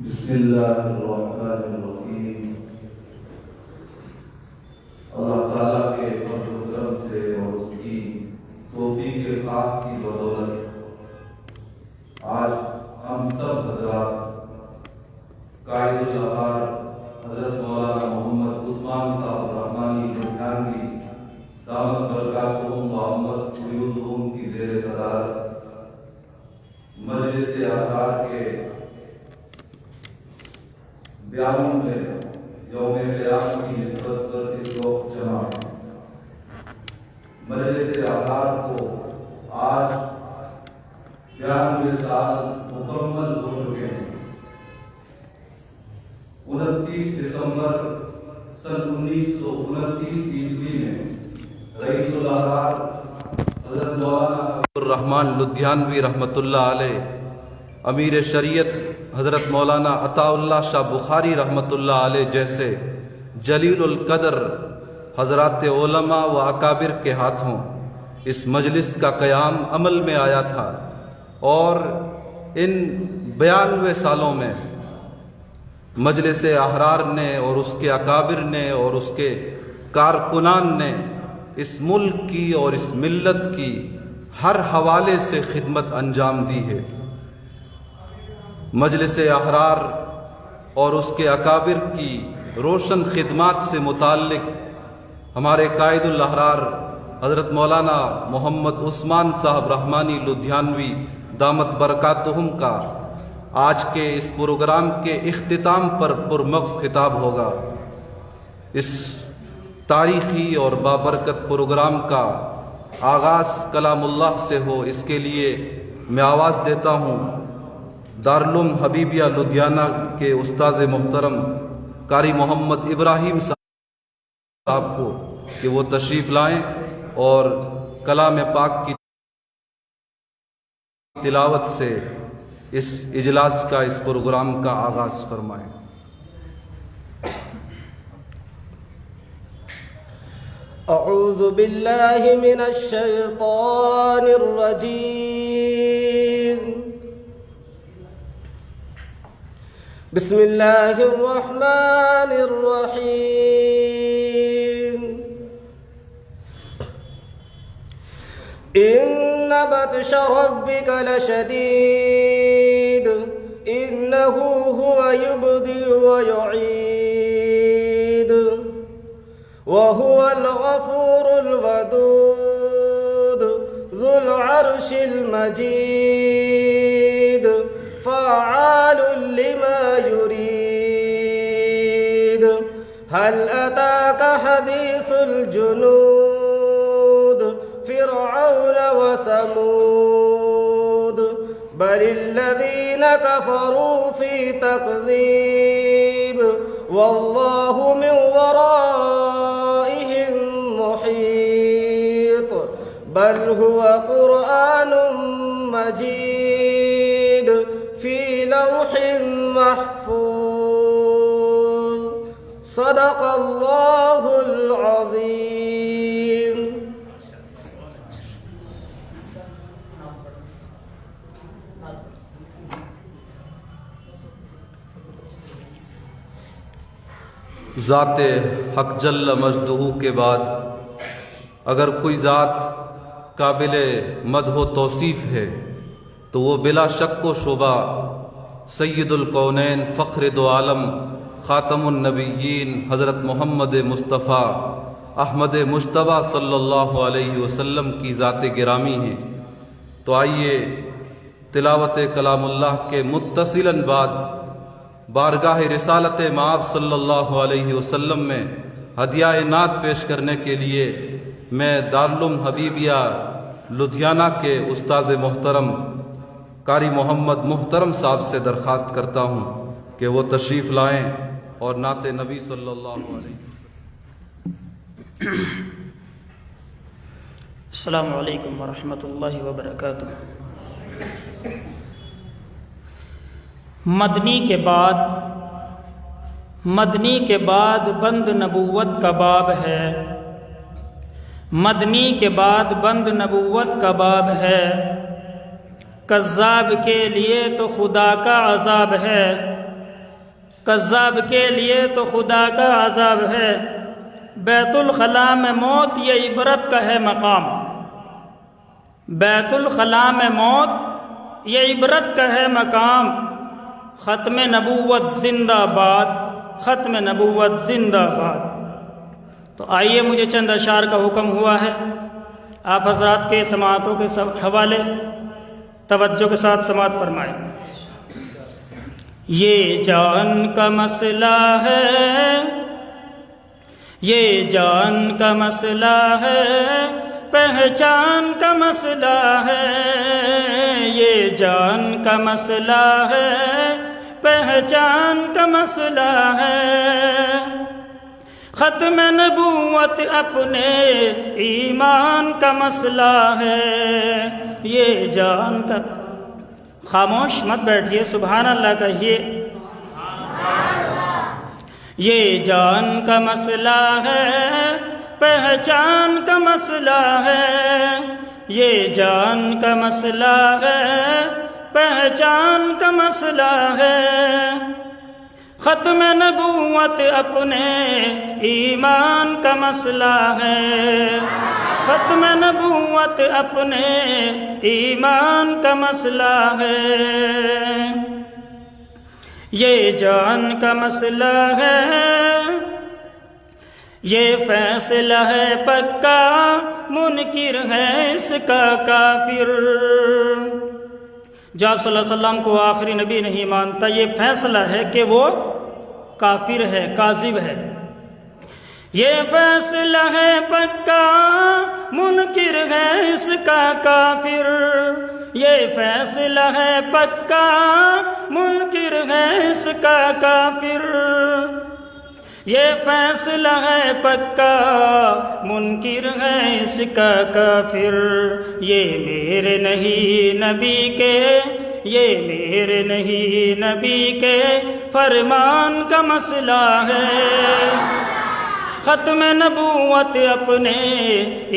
بسم اللہ الرحمن الرحیم۔ اللہ تعالیٰ کے فضل و کرم سے اور اس کی توفیق خاص کی بدولت آج ہم سب حضرات قائد الابرار حضرت مولانا محمد عثمان صاحب رحمانی لدھیانوی دامت برکاتہم و عمت قیودہم کی زیر صدارت مجلس احرار کے بیانوں میں یوم قیامت کی نسبت پر اس وقت جمع مجلس احرار کو آج 92 سال مکمل ہو چکے ہیں۔ 29 دسمبر سن 1929 عیسوی میں رئیس الاحرار حضرت مولانا الرحمن لدھیانوی رحمۃ اللہ علیہ، امیر شریعت حضرت مولانا عطا اللہ شاہ بخاری رحمۃ اللہ علیہ جیسے جلیل القدر حضرات علماء و اکابر کے ہاتھوں اس مجلس کا قیام عمل میں آیا تھا، اور ان 92 سالوں میں مجلس احرار نے اور اس کے اکابر نے اور اس کے کارکنان نے اس ملک کی اور اس ملت کی ہر حوالے سے خدمت انجام دی ہے۔ مجلس احرار اور اس کے اکابر کی روشن خدمات سے متعلق ہمارے قائد الاحرار حضرت مولانا محمد عثمان صاحب رحمانی لدھیانوی دامت برکاتہم کا آج کے اس پروگرام کے اختتام پر پرمغز خطاب ہوگا۔ اس تاریخی اور بابرکت پروگرام کا آغاز کلام اللہ سے ہو، اس کے لیے میں آواز دیتا ہوں دارالعلوم حبیبیہ لدھیانہ کے استاذ محترم قاری محمد ابراہیم صاحب کو کہ وہ تشریف لائیں اور کلام پاک کی تلاوت سے اس اجلاس کا، اس پروگرام کا آغاز فرمائیں۔ اعوذ باللہ من الشیطان الرجیم، بسم اللہ الرحمن الرحیم۔ ان بطش ربک لشدید انہ هو یبدئ ویعید وهو الغفور الودود ذو العرش المجید فعال لما يريد هل أتاك حديث الجنود فرعون وثمود بل الذين كفروا في تكذيب والله من ورائهم محيط بل هو قرآن مجيد في لوح محفوظ صدق اللہ العظیم۔ ذات حق جل مجدہ کے بعد اگر کوئی ذات قابل مدح و توصیف ہے تو وہ بلا شک و شبہ سید الکونین فخر دو عالم خاتم النبیین حضرت محمد مصطفیٰ احمد مجتبیٰ صلی اللہ علیہ وسلم کی ذات گرامی ہے۔ تو آئیے تلاوت کلام اللہ کے متصلاً بعد بارگاہ رسالت مآب صلی اللہ علیہ وسلم میں ہدیہ نعت پیش کرنے کے لیے میں دارالعلوم حبیبیہ لدھیانہ کے استاذ محترم قاری محمد محترم صاحب سے درخواست کرتا ہوں کہ وہ تشریف لائیں اور نعت نبی صلی اللہ علیہ وسلم۔ السلام علیکم ورحمۃ اللہ وبرکاتہ۔ مدنی کے بعد بند نبوت کا باب ہے، مدنی کے بعد بند نبوت کا باب ہے، کذاب کے لیے تو خدا کا عذاب ہے، کذاب کے لیے تو خدا کا عذاب ہے، بیت الخلا میں موت یہ عبرت کا ہے مقام، بیت الخلا میں موت یہ عبرت کا ہے مقام، ختم نبوت زندہ باد، ختم نبوت زندہ باد۔ تو آئیے مجھے چند اشعار کا حکم ہوا ہے، آپ حضرات کے سماعتوں کے حوالے توجہ کے ساتھ سماعت فرمائیں۔ یہ جان کا مسئلہ ہے، یہ جان کا مسئلہ ہے، پہچان کا مسئلہ ہے، یہ جان کا مسئلہ ہے، پہچان کا مسئلہ ہے، ختم نبوت اپنے ایمان کا مسئلہ ہے، یہ جان کا، خاموش مت بیٹھیے، سبحان اللہ کہیے، یہ جان کا مسئلہ ہے، پہچان کا مسئلہ ہے، یہ جان کا مسئلہ ہے، پہچان کا مسئلہ ہے، ختم نبوت اپنے ایمان کا مسئلہ ہے، ختم نبوت اپنے ایمان کا مسئلہ ہے، یہ جان کا مسئلہ ہے، یہ فیصلہ ہے پکا، منکر ہے اس کا کافر۔ جو آپ صلی اللہ علیہ وسلم کو آخری نبی نہیں مانتا، یہ فیصلہ ہے کہ وہ کافر ہے، کاذب ہے، یہ فیصلہ ہے پکا، منکر ہے اس کا کافر، یہ فیصلہ ہے پکا، منکر ہے اس کا کافر، یہ فیصلہ ہے پکا، منکر ہے اس کا کافر، یہ میرے نہیں نبی کے، یہ میرے نہیں نبی کے فرمان کا مسئلہ ہے، ختم نبوت اپنے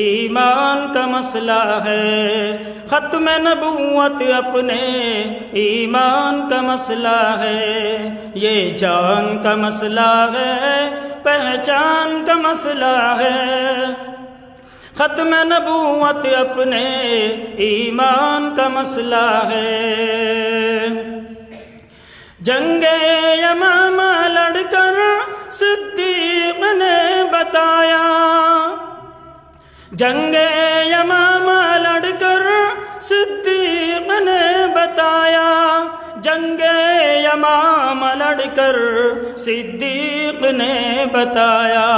ایمان کا مسئلہ ہے، ختم نبوت اپنے ایمان کا مسئلہ ہے، یہ جان کا مسئلہ ہے، پہچان کا مسئلہ ہے، ختم نبوت اپنے ایمان کا مسئلہ ہے، جنگ یمامہ لڑ کر صدیق نے بتایا، جنگ یمامہ لڑ کر صدیق نے بتایا، جنگ یمامہ لڑ کر صدیق نے بتایا،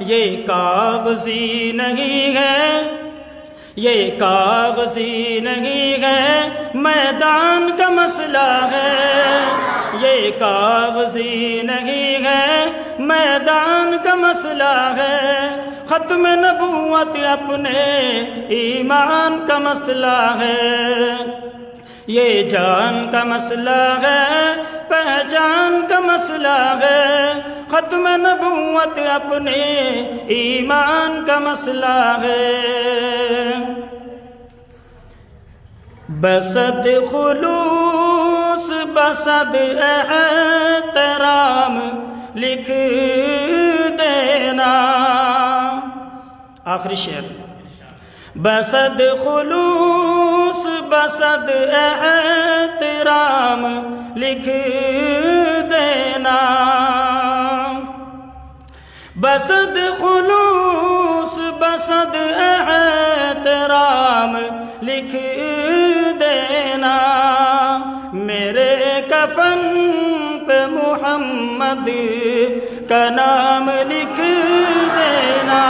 یہ کاغذی نہیں ہے، یہ کاغذی نہیں ہے، میدان کا مسئلہ ہے، یہ کاغذی نہیں ہے، میدان کا مسئلہ ہے، ختم نبوت اپنے ایمان کا مسئلہ ہے، یہ جان کا مسئلہ ہے، پہچان کا مسئلہ ہے، ختم نبوت اپنے ایمان کا مسئلہ ہے، بصد خلوص بصد احترام لکھ دینا، آخری شعر، بصد خلوص بصد احترام لکھ دینا، بصد خلوص بصد احترام لکھ دینا، میرے کفن پہ محمد کا نام لکھ دینا،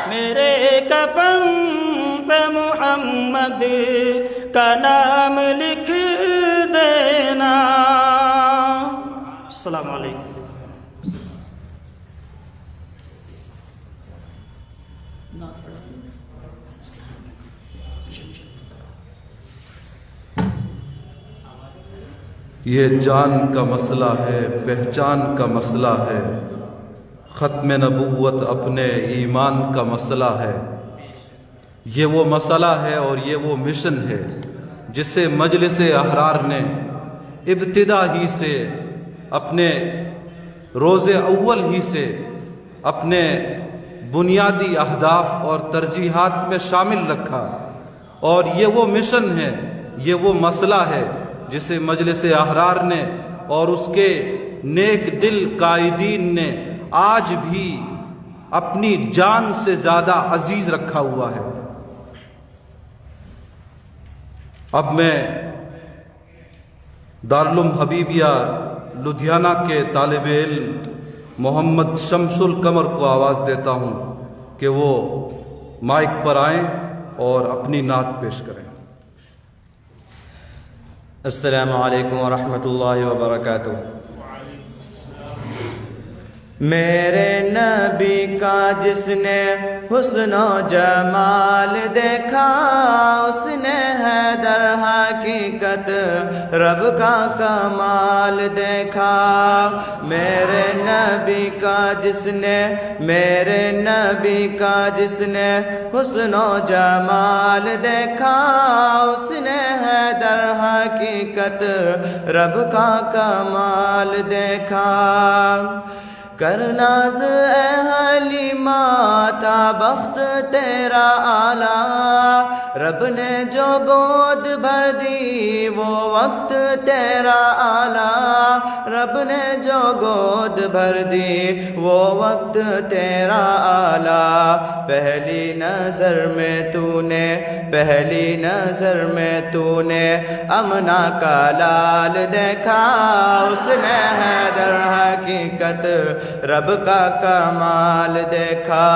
میرے کفن پہ محمد کا نام لکھ دینا۔ السلام علیکم۔ یہ جان کا مسئلہ ہے، پہچان کا مسئلہ ہے، ختم نبوت اپنے ایمان کا مسئلہ ہے، یہ وہ مسئلہ ہے اور یہ وہ مشن ہے جسے مجلس احرار نے ابتدا ہی سے اپنے روز اول ہی سے اپنے بنیادی اہداف اور ترجیحات میں شامل رکھا، اور یہ وہ مشن ہے، یہ وہ مسئلہ ہے جسے مجلس احرار نے اور اس کے نیک دل قائدین نے آج بھی اپنی جان سے زیادہ عزیز رکھا ہوا ہے۔ اب میں دارالعلوم حبیبیہ لدھیانہ کے طالب علم محمد شمس القمر کو آواز دیتا ہوں کہ وہ مائک پر آئیں اور اپنی نعت پیش کریں۔ السلام علیکم ورحمۃ اللہ وبرکاتہ۔ میرے نبی کا جس نے حسن و جمال دیکھا، اس نے ہے در حقیقت رب کا کمال دیکھا۔ میرے نبی کا جس نے حسن و جمال دیکھا، اس نے ہے در حقیقت رب کا کمال دیکھا۔ کرناز اے حلیمہ تھا بخت تیرا اعلیٰ، رب نے جو گود بھر دی وہ وقت تیرا اعلیٰ، رب نے جو گود بھر دی وہ وقت تیرا اعلیٰ۔ پہلی نظر میں تو نے امنا کا لال دیکھا، اس نے ہے در حقیقت رب کا کمال دیکھا۔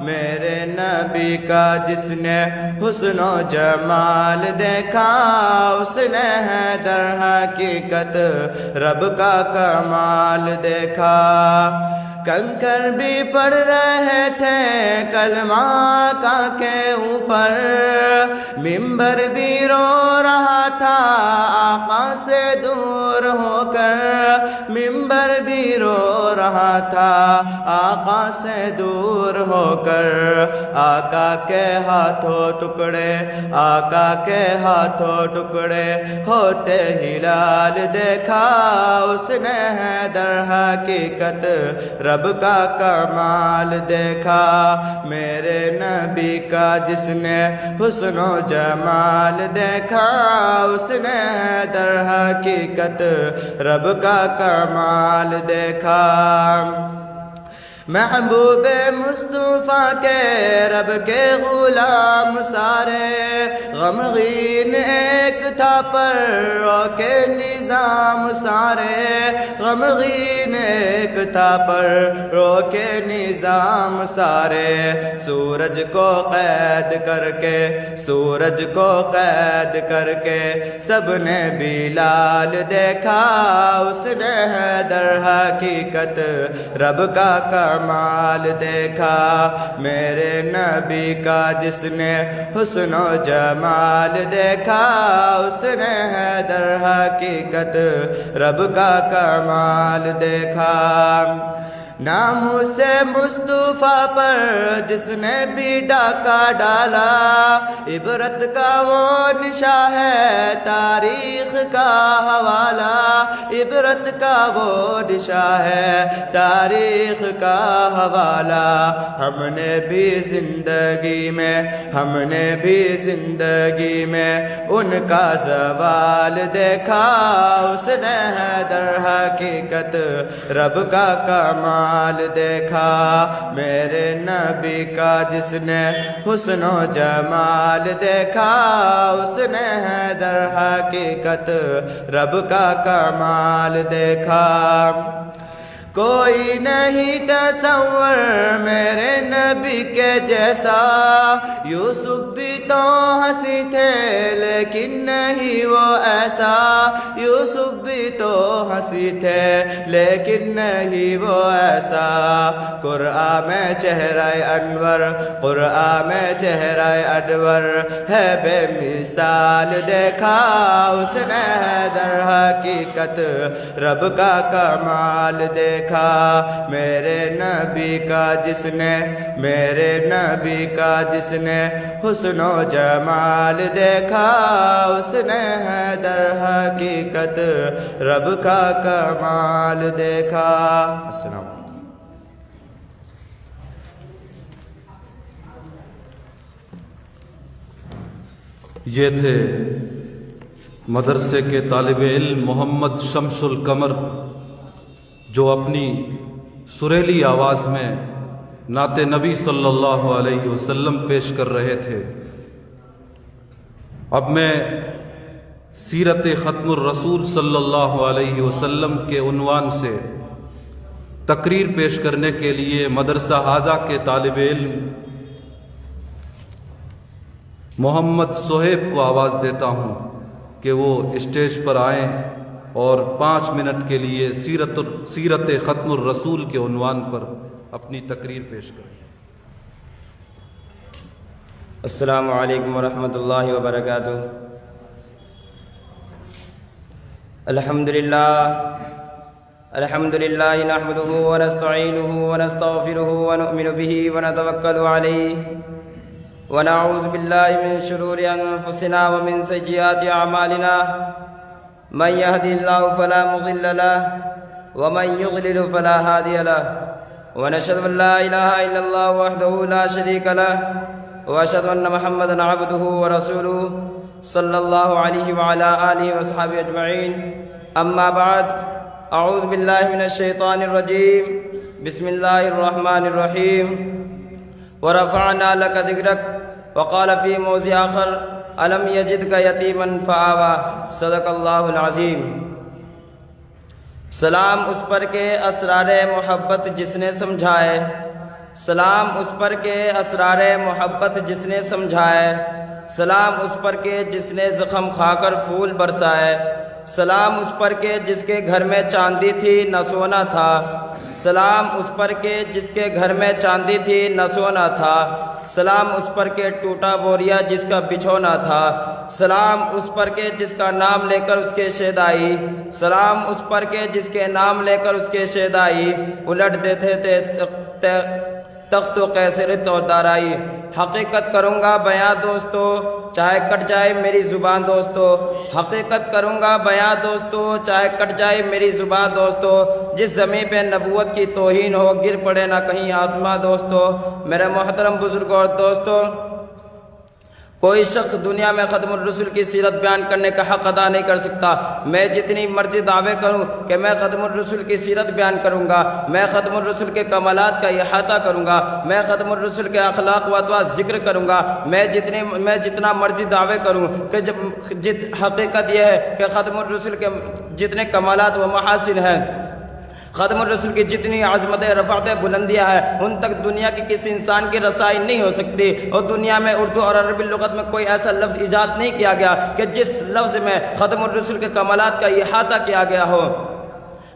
میرے نبی کا جس نے حسن و جمال دیکھا، اس نے ہے در حقیقت رب کا کمال دیکھا۔ کنکر بھی پڑھ رہے تھے کلمہ کا کے اوپر، ممبر بھی رو رہا تھا آقا سے دور ہو کر، ممبر بھی رو رہا تھا آقا سے دور ہو کر۔ آقا کے ہاتھوں ٹکڑے ہوتے ہی لال دیکھا، اس نے ہے در حقیقت رب کا کمال دیکھا۔ میرے نبی کا جس نے حسن و جمال دیکھا، اس نے ہے در حقیقت رب کا کمال دیکھا۔ محبوب مصطفیٰ کے رب کے غلام سارے، غمگین ایک تھا پر رو کے نظام سارے، غمگین ایک تھا پر رو کے نظام سارے۔ سورج کو قید کر کے سب نے بلال دیکھا، اس نے ہے در حقیقت رب کا کمال دیکھا۔ میرے نبی کا جس نے حسن و جمال دیکھا، اس نے ہے در حقیقت رب کا کمال دیکھا۔ ناموں سے مصطفیٰ پر جس نے بھی ڈاکہ ڈالا، عبرت کا وہ نشاں ہے تاریخ کا حوالہ، عبرت کا وہ نشاں ہے تاریخ کا حوالہ۔ ہم نے بھی زندگی میں ان کا زوال دیکھا، اس نے ہے در حقیقت رب کا کمال دیکھا۔ میرے نبی کا جس نے حسن و جمال دیکھا، اس نے ہے در حقیقت رب کا کمال دیکھا۔ کوئی نہیں تصور میرے نبی کے جیسا، یوسف بھی تو ہنسی تھے لیکن نہیں وہ ایسا، یوسف بھی تو ہنسی تھے لیکن نہیں وہ ایسا۔ قرآن میں چہرہ انور ہے بے مثال دیکھا، اس نے ہے در حقیقت رب کا کمال دیکھا۔ دیکھا میرے نبی کا جس نے حسن و جمال دیکھا اس نے ہے در حقیقت رب کا کمال دیکھا۔ السلام علیکم۔ یہ تھے مدرسے کے طالب علم محمد شمس القمر، جو اپنی سریلی آواز میں نعت نبی صلی اللہ علیہ وسلم پیش کر رہے تھے۔ اب میں سیرت ختم الرسول صلی اللہ علیہ وسلم کے عنوان سے تقریر پیش کرنے کے لیے مدرسہ حاضہ کے طالب علم محمد صہیب کو آواز دیتا ہوں کہ وہ اسٹیج پر آئیں اور 5 منٹ کے لیے سیرت ختم الرسول کے عنوان پر اپنی تقریر پیش کریں۔ السلام علیکم ورحمۃ اللہ وبرکاتہ۔ الحمد للہ نحمده ونستعینه ونستغفره ونؤمن به ونتوکل علیہ ونعوذ باللہ من شرور انفسنا ومن سیئات اعمالنا من يهده الله فلا مضل له ومن يضلل فلا هادي له ونشهد ان لا اله الا الله وحده لا شريك له واشهد ان محمدا عبده ورسوله صلی اللہ علیہ وعلى آلہ وصحبہ اجمعین، اما بعد، اعوذ باللہ من الشیطان الرجیم، بسم اللہ الرحمن الرحیم۔ ورفعنا لك ذکرک وقال فی موضع آخر الم یجدک یتیما فآوی، صدق اللہ العظیم۔ سلام اس پر کے اسرار محبت جس نے سمجھائے، سلام اس پر کے اسرار محبت جس نے سمجھائے، سلام اس پر کے جس نے زخم کھا کر پھول برسائے، سلام اس پر کے جس کے گھر میں چاندی تھی نہ سونا تھا، سلام اس پر کے جس کے گھر میں چاندی تھی نہ سونا تھا، سلام اس پر کے ٹوٹا بوریا جس کا بچھونا تھا، سلام اس پر کے جس کا نام لے کر اس کے شیدائی، سلام اس پر کے جس کے نام لے کر اس کے شیدائی الٹ دیتے تھے تخت و قیصرت اور دارائی۔ حقیقت کروں گا بیاں دوستو چاہے کٹ جائے میری زبان دوستو، حقیقت کروں گا بیاں دوستو چاہے کٹ جائے میری زبان دوستو، جس زمین پہ نبوت کی توہین ہو گر پڑے نہ کہیں آتما دوستو۔ میرے محترم بزرگوں اور دوستو، کوئی شخص دنیا میں ختم الرسول کی سیرت بیان کرنے کا حق ادا نہیں کر سکتا۔ میں جتنی مرضی دعوے کروں کہ میں ختم الرسول کی سیرت بیان کروں گا، میں ختم الرسول کے کمالات کا احاطہ کروں گا، میں ختم الرسول کے اخلاق و اطوار ذکر کروں گا، میں جتنا مرضی دعوے کروں کہ حقیقت یہ ہے کہ ختم الرسول کے جتنے کمالات و محاسن ہیں، ختم الرسول کی جتنی عظمتیں رفعتیں بلندیاں ہیں، ان تک دنیا کی کسی انسان کی رسائی نہیں ہو سکتی۔ اور دنیا میں اردو اور عربی لغت میں کوئی ایسا لفظ ایجاد نہیں کیا گیا کہ جس لفظ میں ختم الرسول کے کمالات کا احاطہ کیا گیا ہو۔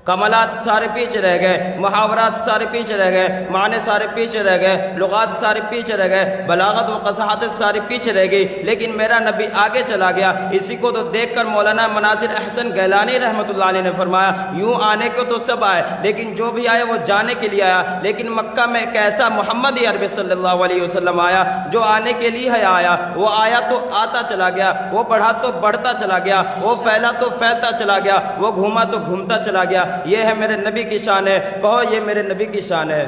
کمالات سارے پیچھے رہ گئے، محاورات سارے پیچھے رہ گئے، معنی سارے پیچھے رہ گئے، لغات سارے پیچھے رہ گئے، بلاغت و قصاحت سارے پیچھے رہ گئی، لیکن میرا نبی آگے چلا گیا۔ اسی کو تو دیکھ کر مولانا مناظر احسن گیلانی رحمۃ اللہ علیہ نے فرمایا، یوں آنے کو تو سب آئے لیکن جو بھی آئے وہ جانے کے لیے آیا، لیکن مکہ میں ایک ایسا محمد عربی صلی اللہ علیہ وسلم آیا جو آنے کے لیے ہے آیا، وہ آیا تو آتا چلا گیا، وہ بڑھا تو بڑھتا چلا گیا، وہ پھیلا تو پھیلتا چلا گیا، وہ گھوما تو گھومتا چلا گیا۔ یہ ہے میرے نبی کی شان ہے، کہو یہ میرے نبی کی شان ہے۔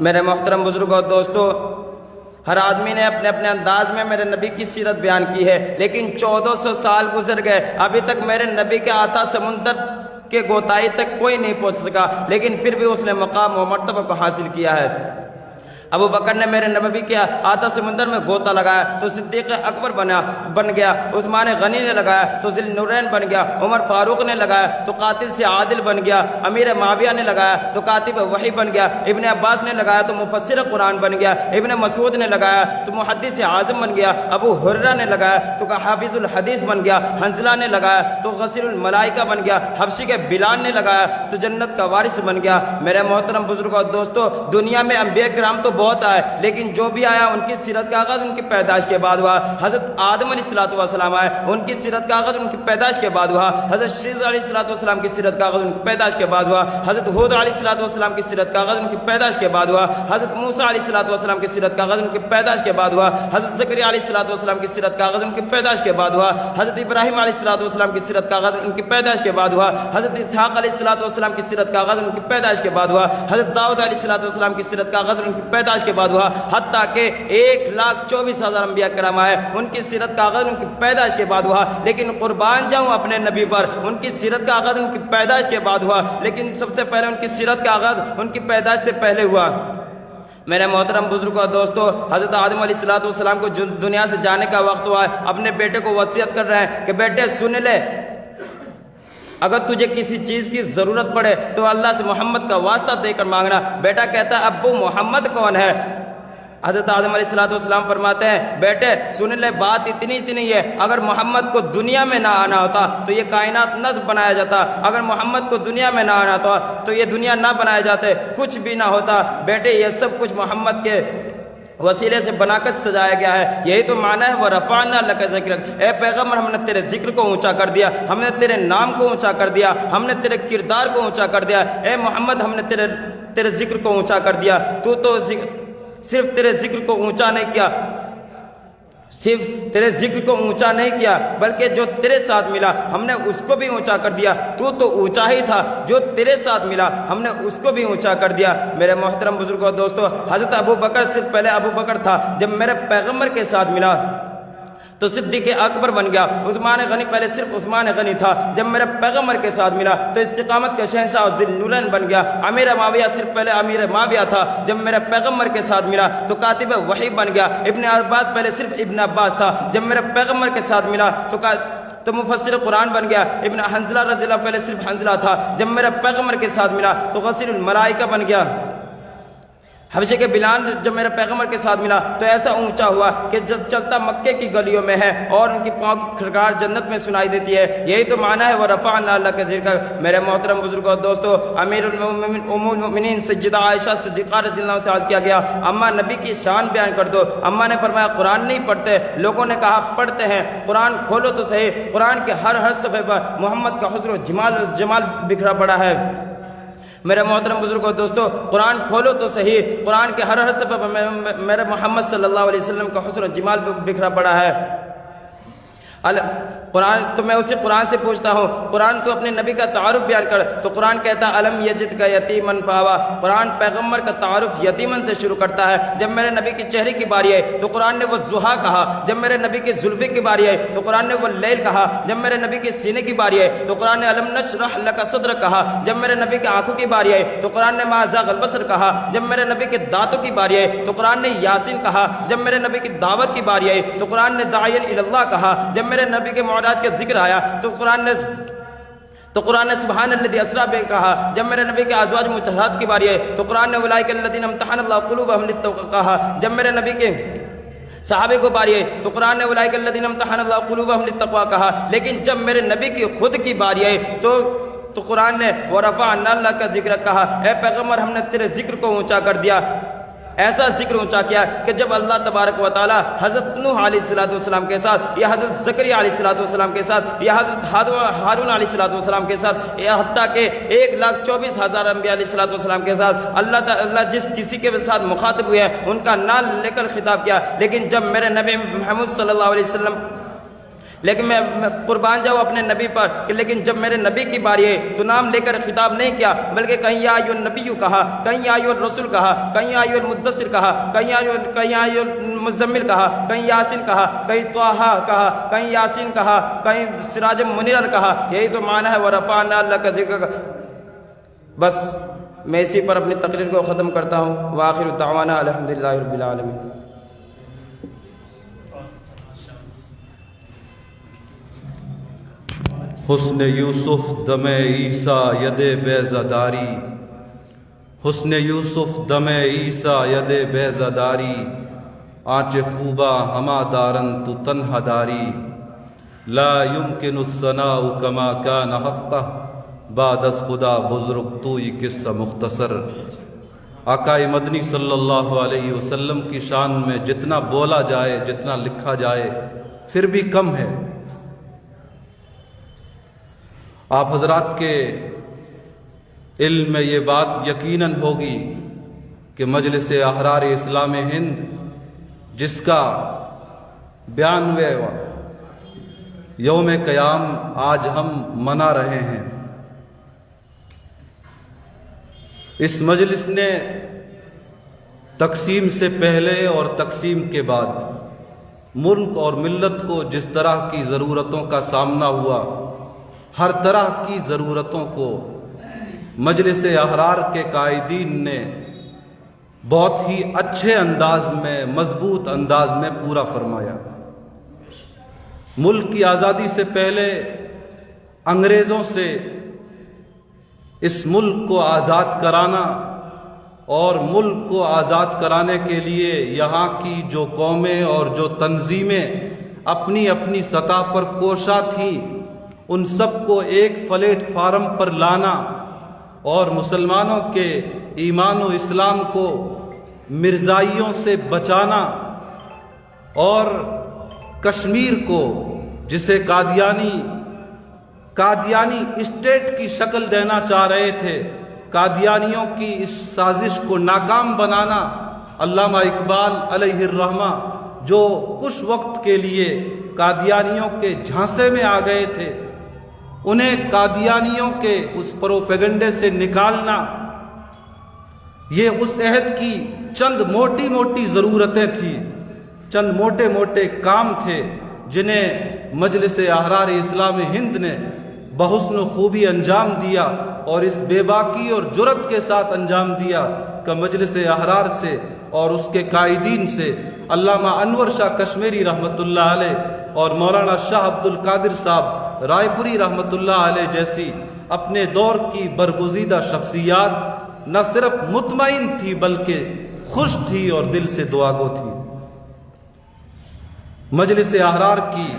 میرے محترم بزرگوں دوستو، ہر آدمی نے اپنے اپنے انداز میں میرے نبی کی سیرت بیان کی ہے، لیکن 1400 سال گزر گئے، ابھی تک میرے نبی کے آتا سمندر کے گوتائی تک کوئی نہیں پہنچ سکا، لیکن پھر بھی اس نے مقام و مرتبہ کو حاصل کیا ہے۔ ابو بکر نے میرے نبی کے آتا سمندر میں گوتا لگایا تو صدیق اکبر بن گیا، عثمان غنی نے لگایا تو ذی النورین بن گیا، عمر فاروق نے لگایا تو قاتل سے عادل بن گیا، امیر معاویہ نے لگایا تو کاتب وحی بن گیا، ابن عباس نے لگایا تو مفسر قرآن بن گیا، ابن مسعود نے لگایا تو محدث اعظم بن گیا، ابو ہریرہ نے لگایا تو حافظ الحدیث بن گیا، حنظلہ نے لگایا تو غسیل الملائکہ بن گیا، حبشی کے بلال نے لگایا تو جنت کا وارث بن گیا۔ میرے محترم بزرگوں اور دوستو، دنیا میں انبیاء کرام تو بہت آئے، لیکن جو بھی آیا ان کی سیرت کا آغاز ان کی پیدائش کے بعد ہوا۔ حضرت آدم علیہ السلام آئے، ان کی سیرت کا آغاز ان کی پیدائش کے بعد ہوا۔ حضرت شیز علیہ السلام کی سیرت کا آغاز ان کی پیدائش کے بعد ہوا۔ حضرت ہود علیہ السلام کی سیرت کا آغاز ان کی پیدائش کے بعد ہوا۔ حضرت موسیٰ علیہ السلام کی سیرت کا آغاز ان کی پیدائش کے بعد ہوا۔ حضرت زکریا علیہ السلام کی سیرت کا آغاز ان کی پیدائش کے بعد ہوا۔ حضرت ابراہیم علیہ السلام کی سیرت کا آغاز ان کی پیدائش کے بعد ہوا۔ حضرت اسحاق علیہ السلام کی سیرت کا آغاز ان کی پیدائش کے بعد ہوا۔ حضرت داؤد علیہ السلام کی سیرت کا آغاز ان کی پیدائش کے بعد ہوا۔ حتیٰ کہ 1,24,000 انبیاء کرام آئے، ان کی سیرت کا آغاز ان کی پیدائش کے بعد ہوا۔ لیکن قربان جاؤں اپنے نبی پر، ان کی سیرت کا آغاز ان کی پیدائش کے بعد ہوا، لیکن سب سے پہلے ان کی سیرت کا آغاز ان کی پیدائش سے پہلے ہوا۔ میرے محترم بزرگوں اور دوستو، حضرت آدم علیہ السلام کو دنیا سے جانے کا وقت ہوا ہے، اپنے بیٹے کو وصیت کر رہے ہیں کہ بیٹے سن لے، اگر تجھے کسی چیز کی ضرورت پڑے تو اللہ سے محمد کا واسطہ دے کر مانگنا۔ بیٹا کہتا ہے ابو محمد کون ہے؟ حضرت آدم علیہ السلام فرماتے ہیں بیٹے سن لے، بات اتنی سی نہیں ہے، اگر محمد کو دنیا میں نہ آنا ہوتا تو یہ کائنات نہ بنایا جاتا، اگر محمد کو دنیا میں نہ آنا ہوتا تو یہ دنیا نہ بنایا جاتے، کچھ بھی نہ ہوتا۔ بیٹے یہ سب کچھ محمد کے وسیلے سے بنا کر سجایا گیا ہے، یہی تو معنی ہے وَرَفَعْنَا لَكَ ذِكْرَكَ۔ اے پیغمبر ہم نے تیرے ذکر کو اونچا کر دیا، ہم نے تیرے نام کو اونچا کر دیا، ہم نے تیرے کردار کو اونچا کر دیا۔ اے محمد ہم نے تیرے ذکر کو اونچا کر دیا، تو صرف تیرے ذکر کو اونچا نہیں کیا، صرف تیرے ذکر کو اونچا نہیں کیا بلکہ جو تیرے ساتھ ملا ہم نے اس کو بھی اونچا کر دیا۔ تو اونچا ہی تھا، جو تیرے ساتھ ملا ہم نے اس کو بھی اونچا کر دیا۔ میرے محترم بزرگوں دوستو، حضرت ابو بکر صرف پہلے ابو بکر تھا، جب میرے پیغمبر کے ساتھ ملا تو صدیق اکبر بن گیا۔ عثمان غنی پہلے صرف عثمان غنی تھا، جب میرے پیغمبر کے ساتھ ملا تو استقامت کا شہنشاہ ذی النورین بن گیا۔ امیر معاویہ صرف پہلے امیر معاویہ تھا، جب میرے پیغمبر کے ساتھ ملا تو کاتب وحی بن گیا۔ ابن عباس پہلے صرف ابن عباس تھا، جب میرے پیغمبر کے ساتھ ملا تو مفسر قرآن بن گیا۔ ابن حنظلہ رضی اللہ پہلے صرف حنظلہ تھا، جب میرے پیغمبر کے ساتھ ملا تو غسیل الملائکہ بن گیا۔ حبشے کے بلال جب میرے پیغمبر کے ساتھ ملا تو ایسا اونچا ہوا کہ جب چلتا مکے کی گلیوں میں ہے اور ان کی پاؤں کی کھڑکھڑاہٹ جنت میں سنائی دیتی ہے، یہی تو معنی ہے وَرَفَعْنَا لَكَ ذِكْرَكَ۔ میرے محترم بزرگوں اور دوستو، امیر المؤمنین سیدہ عائشہ صدیقہ رضی اللہ عنہا سے عرض کیا گیا اماں نبی کی شان بیان کر دو۔ اماں نے فرمایا قرآن نہیں پڑھتے۔ لوگوں نے کہا پڑھتے ہیں، قرآن کھولو تو صحیح، قرآن کے ہر صفحے پر محمد کا حسن و جمال بکھرا پڑا ہے۔ میرے محترم بزرگوں دوستو، قرآن کھولو تو صحیح، قرآن کے ہر صفحے پر میرے محمد صلی اللہ علیہ وسلم کا حسن و جمال بکھرا پڑا ہے۔ قرآن تو میں اسی قرآن سے پوچھتا ہوں، قرآن تو اپنے نبی کا تعارف بیان کر، تو قرآن کہتا ہے الم یجدک یتیما فآویٰ۔ قرآن پیغمبر کا تعارف یتیمن سے شروع کرتا ہے۔ جب میرے نبی کی چہرے کی باری آئی تو قرآن نے وہ ضحیٰ کہا، جب میرے نبی کی زلفی کی باری آئی تو قرآن نے وہ لیل کہا، جب میرے نبی کے سینے کی باری آئی تو قرآن نے الم نشرح لک صدرک کہا، جب میرے نبی کی آنکھوں کی باری آئی تو قرآن نے ما زاغ البصر کہا، جب میرے نبی کے دانتوں کی باری آئی تو قرآن نے یاسین کہا، جب میرے نبی کی دعوت کی باری آئی تو قرآن نے داعیا الی اللہ کہا، جب میرے نبی کے معراج کا ذکر آیا تو قرآن نے سبحان الذی اسریٰ بہ کہا، جب میرے نبی کے ازواج مطہرات کی باری آئی تو قرآن نے اولئک الذین امتحن اللہ قلوبہم للتقویٰ کہا، جب میرے نبی کے صحابے کو باری آئی تو قرآن نے اولئک الذین امتحن اللہ قلوبہم للتقویٰ کہا۔ لیکن جب میرے نبی کی خود کی باری آئی تو قرآن نے وَرَفَعْنَا لَكَ ذِكْرَكَ کہا، اے پیغمبر ہم نے تیرے ذکر کو اونچا کر دیا، ایسا ذکر اونچا کیا کہ جب اللہ تبارک و تعالی حضرت نوح علیہ السلام کے ساتھ یا حضرت زکریا علیہ السلام کے ساتھ یا حضرت ہارون علیہ السلام کے ساتھ یا حتیٰ کہ 1,24,000 انبیاء علیہ السلام کے ساتھ اللہ جس کسی کے ساتھ مخاطب ہوئے ہیں ان کا نام لے کر خطاب کیا، لیکن جب میرے نبی محمد صلی اللہ علیہ وسلم لیکن میں قربان جاؤں اپنے نبی پر کہ لیکن جب میرے نبی کی باری آئی تو نام لے کر خطاب نہیں کیا، بلکہ کہیں یا ایھا النبی کہا، کہیں یا ایھا الرسول کہا، کہیں یا ایھا المدثر کہا، کہیں یا ایھا المزمل کہا، کہیں یاسین کہا، کہیں طٰہٰ کہا، کہیں یاسین کہا، کہیں سراج منیرا کہا۔ یہی تو معنی ہے وَرَفَعْنَا لَكَ ذِكْرَكَ۔ بس میں اسی پر اپنی تقریر کو ختم کرتا ہوں۔ وآخر دعوانا الحمدللہ رب العالمین۔ حسن یوسف دم عیسیٰ ید بیضہ داری، حسن یوسف دم عیسیٰ ید بیضہ داری، آنچ خوبا ہما دارن تو تنہا داری، لا یمکن الثناء کما کان حقہ، بعد از خدا بزرگ توئی قصہ مختصر۔ آقا مدنی صلی اللہ علیہ وسلم کی شان میں جتنا بولا جائے، جتنا لکھا جائے، پھر بھی کم ہے۔ آپ حضرات کے علم میں یہ بات یقیناً ہوگی کہ مجلس احرار اسلام ہند، جس کا 92واں یوم قیام آج ہم منا رہے ہیں، اس مجلس نے تقسیم سے پہلے اور تقسیم کے بعد ملک اور ملت کو جس طرح کی ضرورتوں کا سامنا ہوا، ہر طرح کی ضرورتوں کو مجلس احرار کے قائدین نے بہت ہی اچھے انداز میں، مضبوط انداز میں پورا فرمایا۔ ملک کی آزادی سے پہلے انگریزوں سے اس ملک کو آزاد کرانا اور ملک کو آزاد کرانے کے لیے یہاں کی جو قومیں اور جو تنظیمیں اپنی اپنی سطح پر کوشاں تھیں، ان سب کو ایک پلیٹ فارم پر لانا اور مسلمانوں کے ایمان و اسلام کو مرزائیوں سے بچانا، اور کشمیر کو جسے قادیانی اسٹیٹ کی شکل دینا چاہ رہے تھے، قادیانیوں کی اس سازش کو ناکام بنانا، علامہ اقبال علیہ الرحمہ جو کچھ وقت کے لیے قادیانیوں کے جھانسے میں آ گئے تھے، انہیں قادیانیوں کے اس پروپیگنڈے سے نکالنا، یہ اس عہد کی چند موٹی موٹی ضرورتیں تھیں، چند موٹے موٹے کام تھے جنہیں مجلس احرار اسلام ہند نے بحسن و خوبی انجام دیا، اور اس بے باکی اور جرت کے ساتھ انجام دیا کہ مجلس احرار سے اور اس کے قائدین سے علامہ انور شاہ کشمیری رحمۃ اللہ علیہ اور مولانا شاہ عبد القادر صاحب رائے پوری رحمۃ اللہ علیہ جیسی اپنے دور کی برگزیدہ شخصیات نہ صرف مطمئن تھی بلکہ خوش تھی اور دل سے دعاگو تھی۔ مجلس احرار کی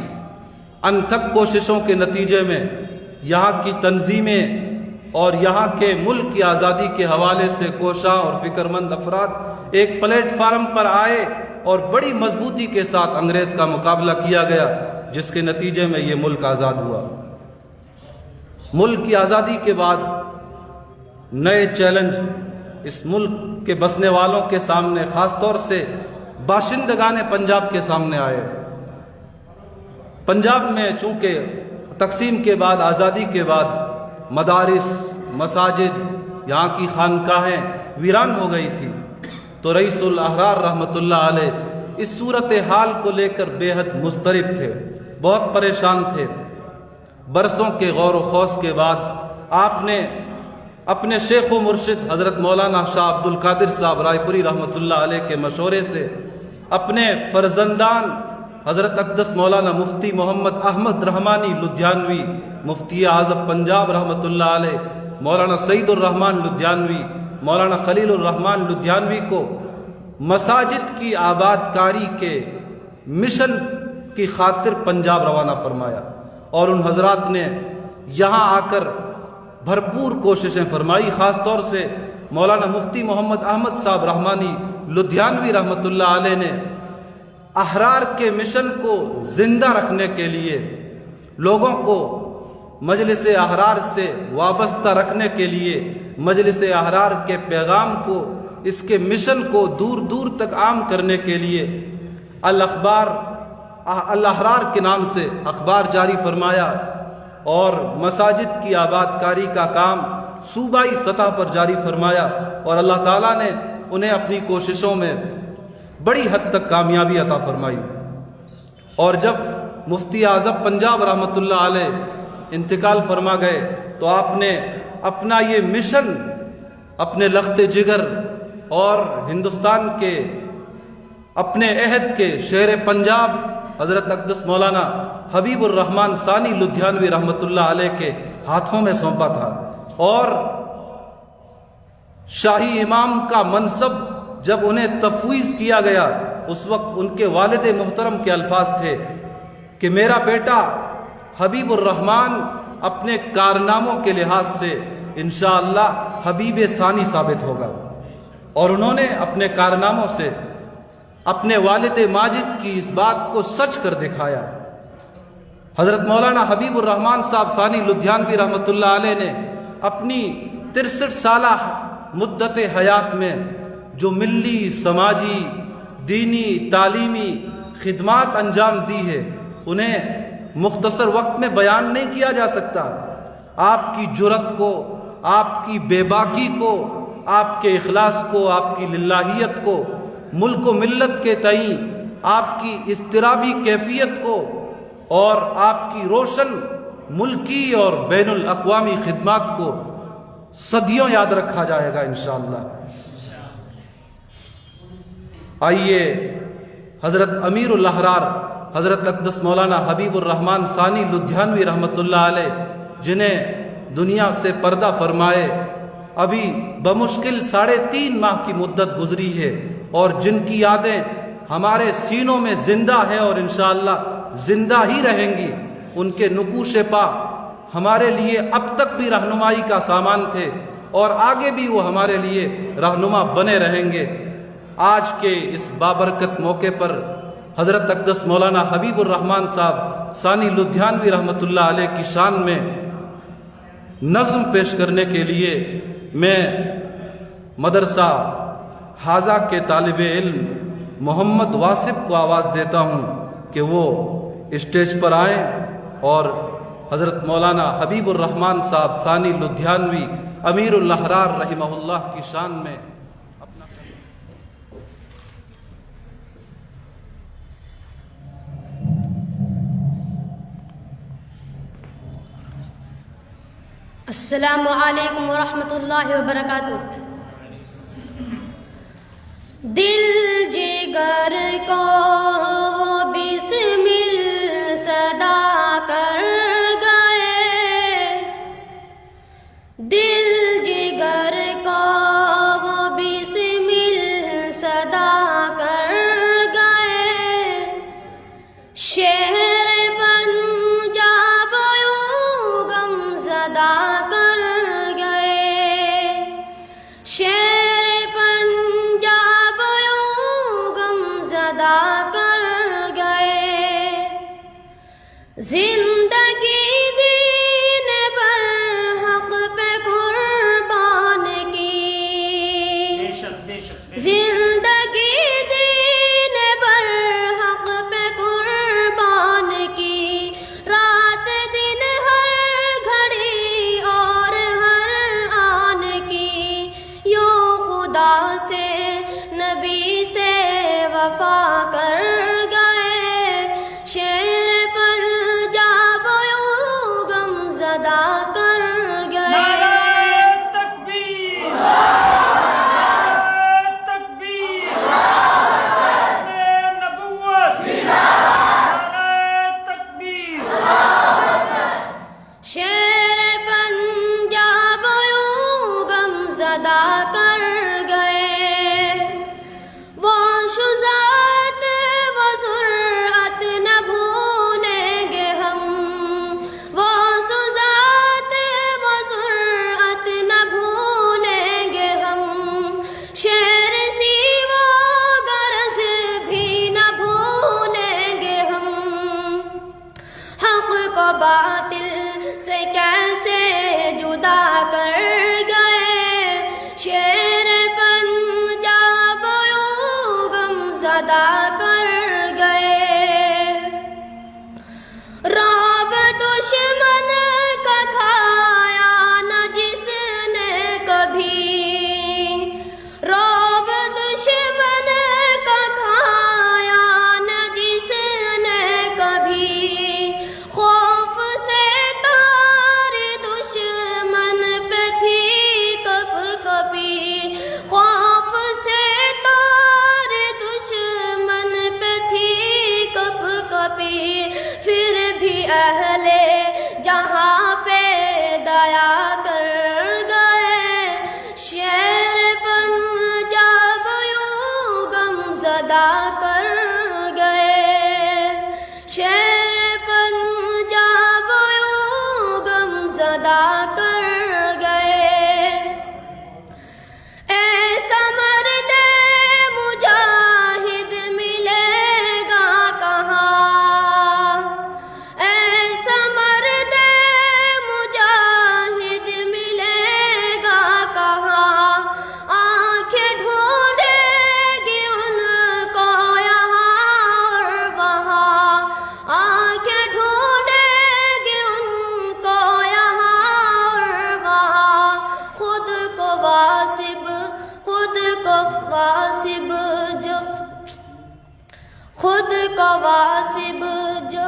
انتھک کوششوں کے نتیجے میں یہاں کی تنظیمیں اور یہاں کے ملک کی آزادی کے حوالے سے کوشاں اور فکر مند افراد ایک پلیٹ فارم پر آئے اور بڑی مضبوطی کے ساتھ انگریز کا مقابلہ کیا گیا، جس کے نتیجے میں یہ ملک آزاد ہوا۔ ملک کی آزادی کے بعد نئے چیلنج اس ملک کے بسنے والوں کے سامنے، خاص طور سے باشندگان پنجاب کے سامنے آئے۔ پنجاب میں چونکہ تقسیم کے بعد، آزادی کے بعد مدارس، مساجد، یہاں کی خانقاہیں ویران ہو گئی تھی، تو رئیس الاحرار رحمۃ اللہ علیہ اس صورتحال کو لے کر بے حد مضطرب تھے، بہت پریشان تھے۔ برسوں کے غور و خوض کے بعد آپ نے اپنے شیخ و مرشد حضرت مولانا شاہ عبد القادر صاحب رائے پوری رحمۃ اللہ علیہ کے مشورے سے اپنے فرزندان حضرت اقدس مولانا مفتی محمد احمد رحمانی لدھیانوی، مفتی اعظم پنجاب رحمۃ اللہ علیہ، مولانا سعید الرحمن لدھیانوی، مولانا خلیل الرحمن لدھیانوی کو مساجد کی آباد کاری کے مشن کی خاطر پنجاب روانہ فرمایا، اور ان حضرات نے یہاں آ کر بھرپور کوششیں فرمائی۔ خاص طور سے مولانا مفتی محمد احمد صاحب رحمانی لدھیانوی رحمۃ اللہ علیہ نے احرار کے مشن کو زندہ رکھنے کے لیے، لوگوں کو مجلس احرار سے وابستہ رکھنے کے لیے، مجلس احرار کے پیغام کو، اس کے مشن کو دور دور تک عام کرنے کے لیے الاحرار کے نام سے اخبار جاری فرمایا، اور مساجد کی آباد کاری کا کام صوبائی سطح پر جاری فرمایا، اور اللہ تعالیٰ نے انہیں اپنی کوششوں میں بڑی حد تک کامیابی عطا فرمائی۔ اور جب مفتی اعظم پنجاب رحمۃ اللہ علیہ انتقال فرما گئے تو آپ نے اپنا یہ مشن اپنے لخت جگر اور ہندوستان کے اپنے عہد کے شیر پنجاب حضرت اقدس مولانا حبیب الرحمن ثانی لدھیانوی رحمۃ اللہ علیہ کے ہاتھوں میں سونپا تھا، اور شاہی امام کا منصب جب انہیں تفویض کیا گیا، اس وقت ان کے والد محترم کے الفاظ تھے کہ میرا بیٹا حبیب الرحمن اپنے کارناموں کے لحاظ سے انشاءاللہ حبیب ثانی ثابت ہوگا۔ اور انہوں نے اپنے کارناموں سے اپنے والد ماجد کی اس بات کو سچ کر دکھایا۔ حضرت مولانا حبیب الرحمان صاحب ثانی لدھیانوی رحمۃ اللہ علیہ نے اپنی 63 سالہ مدت حیات میں جو ملی، سماجی، دینی، تعلیمی خدمات انجام دی ہے انہیں مختصر وقت میں بیان نہیں کیا جا سکتا۔ آپ کی جرأت کو، آپ کی بے باکی کو، آپ کے اخلاص کو، آپ کی للہیت کو، ملک و ملت کے تئیں آپ کی اضطرابی کیفیت کو اور آپ کی روشن ملکی اور بین الاقوامی خدمات کو صدیوں یاد رکھا جائے گا انشاءاللہ۔ آئیے حضرت امیر الاحرار حضرت اقدس مولانا حبیب الرحمان ثانی لدھیانوی رحمۃ اللہ علیہ، جنہیں دنیا سے پردہ فرمائے ابھی بمشکل 3.5 ماہ کی مدت گزری ہے، اور جن کی یادیں ہمارے سینوں میں زندہ ہیں اور انشاءاللہ زندہ ہی رہیں گی، ان کے نقوش پا ہمارے لیے اب تک بھی رہنمائی کا سامان تھے اور آگے بھی وہ ہمارے لیے رہنما بنے رہیں گے۔ آج کے اس بابرکت موقع پر حضرت اقدس مولانا حبیب الرحمان صاحب ثانی لدھیانوی رحمۃ اللہ علیہ کی شان میں نظم پیش کرنے کے لیے میں مدرسہ حاضہ کے طالب علم محمد واصف کو آواز دیتا ہوں کہ وہ اسٹیج پر آئیں اور حضرت مولانا حبیب الرحمان صاحب ثانی لدھیانوی امیر الاحرار رحمہ اللہ کی شان میں اپنا السلام علیکم ورحمۃ اللہ وبرکاتہ۔ دل جگر کو وہ بسمل صدا کر گئے، دل جگر کو وہ بسمل صدا کر گئے، شہر پنجاب یوں غم زدہ کر گئے، شہر پنجاب یوں غم زدہ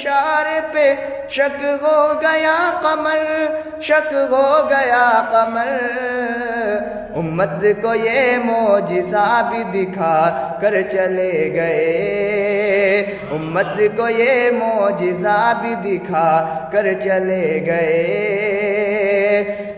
اشارے پہ شک ہو گیا قمر، شک ہو گیا قمر، امت کو یہ معجزہ بھی دکھا کر چلے گئے، امت کو یہ معجزہ بھی دکھا کر چلے گئے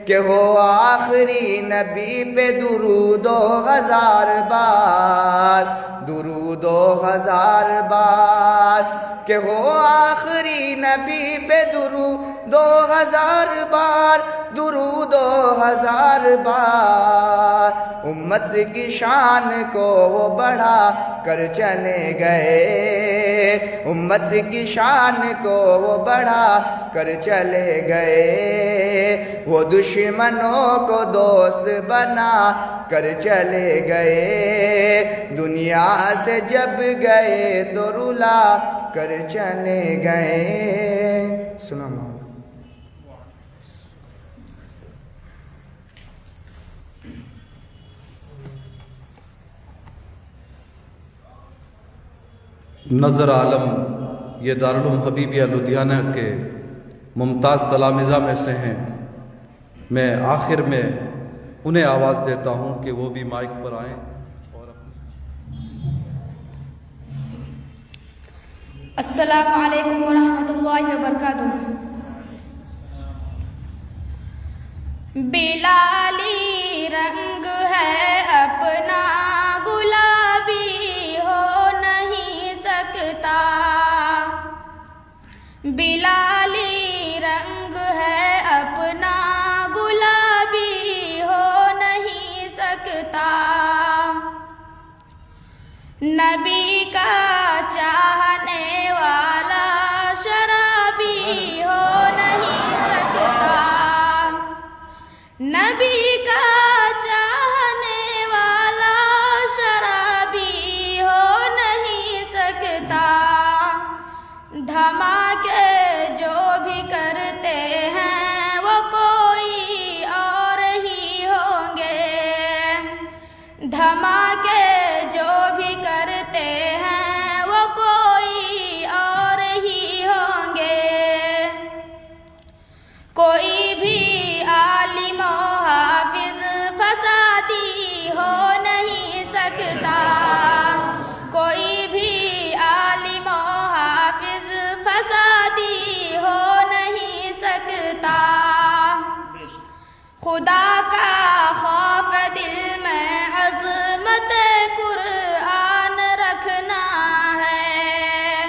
کہ وہ آخری نبی پہ درود و ہزار بار، درود و ہزار بار، کہ وہ آخری نبی پہ درود و ہزار بار، درود و ہزار بار، امت کی شان کو وہ بڑھا کر چلے گئے، امت کی شان کو وہ بڑھا کر چلے گئے، وہ دشمنوں کو دوست بنا کر چلے گئے، دنیا سے جب گئے تو رلا کر چلے گئے۔ سنا مولانا۔ نظر عالم یہ دارالعلوم حبیبیہ لدھیانہ کے ممتاز تلامذہ میں سے ہیں، میں آخر میں انہیں آواز دیتا ہوں کہ وہ بھی مائک پر آئیں اور السلام علیکم ورحمۃ اللہ وبرکاتہ۔ بلالی رنگ ہے اپنا گلابی ہو نہیں سکتا، بلالی رنگ ہے اپنا گلابی ہو نہیں سکتا، نبی کا چاہنے والا شرابی ہو نہیں سکتا، نبی کا چاہنے والا شرابی ہو نہیں سکتا، دھماکے جو بھی کرتے ہیں وہ کوئی اور ہی ہوں گے، دھماکے جو بھی کرتے ہیں وہ کوئی اور ہی ہوں گے، کوئی بھی عالم و حافظ فسادی ہو نہیں سکتا، کوئی بھی عالم و حافظ فسادی ہو نہیں سکتا، خدا کا خوف دل میں عظمت قرآن رکھنا ہے،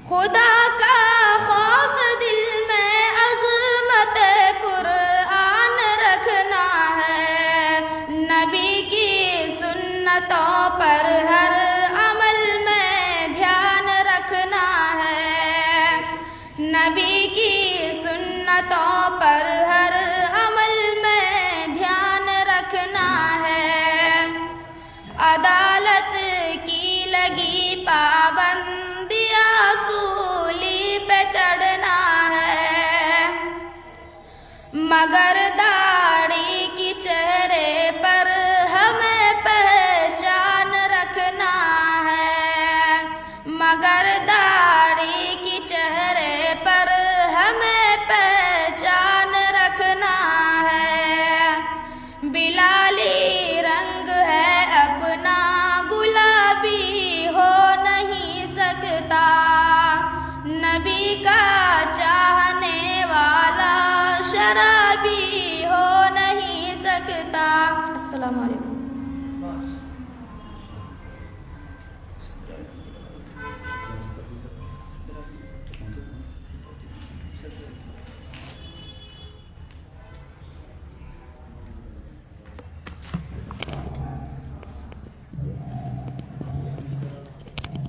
خدا کا خوف دل میں عظمت قرآن رکھنا ہے، نبی کی سنتوں پر ہر عمل میں دھیان رکھنا ہے، نبی کی سنتوں پر ہر عمل میں دھیان رکھنا ہے، عدالت کی لگی پابندی اصولی پہ چڑھنا ہے، مگر داڑھی کی چہرے پر ہمیں پہچان رکھنا ہے، مگر داڑھی کی چہرے پر ہمیں پہچان رکھنا ہے، بلالی رنگ ہے اپنا گلابی ہو نہیں سکتا، نبی کا چاہنے والا شرابی ہو نہیں سکتا۔ السلام علیکم۔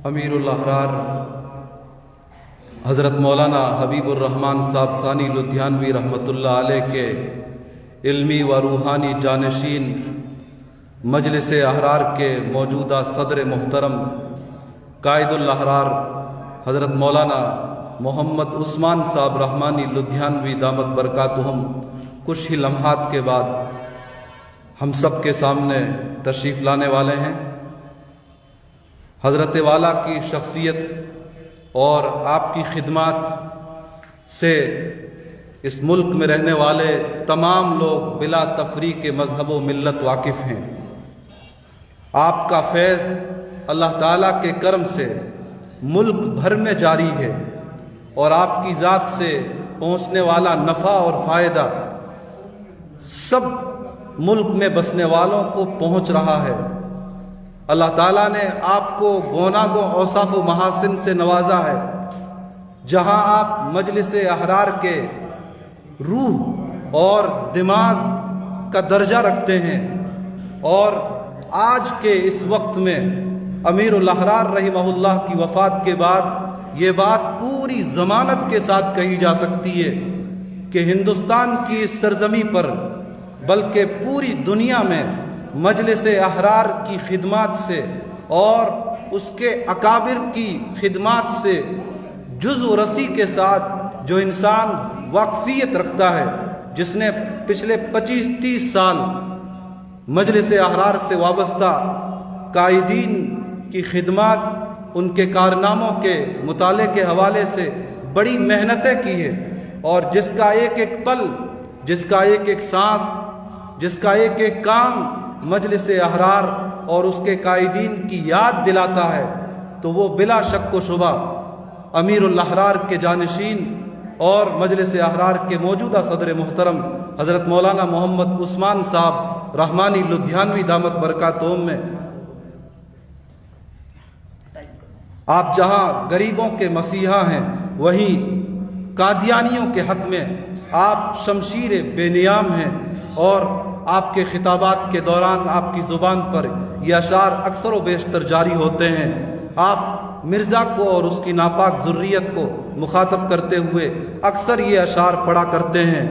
امیر الاحرار حضرت مولانا حبیب الرحمن صاحب ثانی لدھیانوی رحمۃ اللہ علیہ کے علمی و روحانی جانشین، مجلس احرار کے موجودہ صدر محترم قائد الاحرار حضرت مولانا محمد عثمان صاحب رحمانی لدھیانوی دامت برکاتہم کچھ ہی لمحات کے بعد ہم سب کے سامنے تشریف لانے والے ہیں۔ حضرت والا کی شخصیت اور آپ کی خدمات سے اس ملک میں رہنے والے تمام لوگ بلا تفریق مذہب و ملت واقف ہیں۔ آپ کا فیض اللہ تعالیٰ کے کرم سے ملک بھر میں جاری ہے، اور آپ کی ذات سے پہنچنے والا نفع اور فائدہ سب ملک میں بسنے والوں کو پہنچ رہا ہے۔ اللہ تعالیٰ نے آپ کو گوناگو اوصاف و محاسن سے نوازا ہے۔ جہاں آپ مجلس احرار کے روح اور دماغ کا درجہ رکھتے ہیں، اور آج کے اس وقت میں امیر الاحرار رحمہ اللہ کی وفات کے بعد یہ بات پوری ضمانت کے ساتھ کہی جا سکتی ہے کہ ہندوستان کی اس سرزمیں پر بلکہ پوری دنیا میں مجلس احرار کی خدمات سے اور اس کے اکابر کی خدمات سے جز و رسی کے ساتھ جو انسان واقفیت رکھتا ہے، جس نے پچھلے 25-30 سال مجلس احرار سے وابستہ قائدین کی خدمات، ان کے کارناموں کے مطالعے کے حوالے سے بڑی محنتیں کی ہے، اور جس کا ایک ایک پل، جس کا ایک ایک سانس، جس کا ایک ایک کام مجلس احرار اور اس کے قائدین کی یاد دلاتا ہے، تو وہ بلا شک و شبہ امیر الاحرار کے جانشین اور مجلس احرار کے موجودہ صدر محترم حضرت مولانا محمد عثمان صاحب رحمانی لدھیانوی دامت برکاتہم میں۔ آپ جہاں غریبوں کے مسیحا ہیں، وہیں قادیانیوں کے حق میں آپ شمشیر بے نیام ہیں، اور آپ کے خطابات کے دوران آپ کی زبان پر یہ اشعار اکثر و بیشتر جاری ہوتے ہیں۔ آپ مرزا کو اور اس کی ناپاک ذریت کو مخاطب کرتے ہوئے اکثر یہ اشعار پڑھا کرتے ہیں: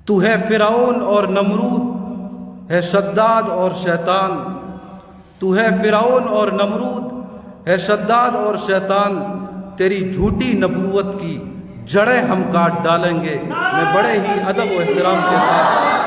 تو ہے فرعون اور نمرود، ہے شداد اور شیطان، تو ہے فرعون اور نمرود، ہے شداد اور شیطان، تیری جھوٹی نبوت کی جڑیں ہم کاٹ ڈالیں گے۔ میں بڑے ہی ادب و احترام کے ساتھ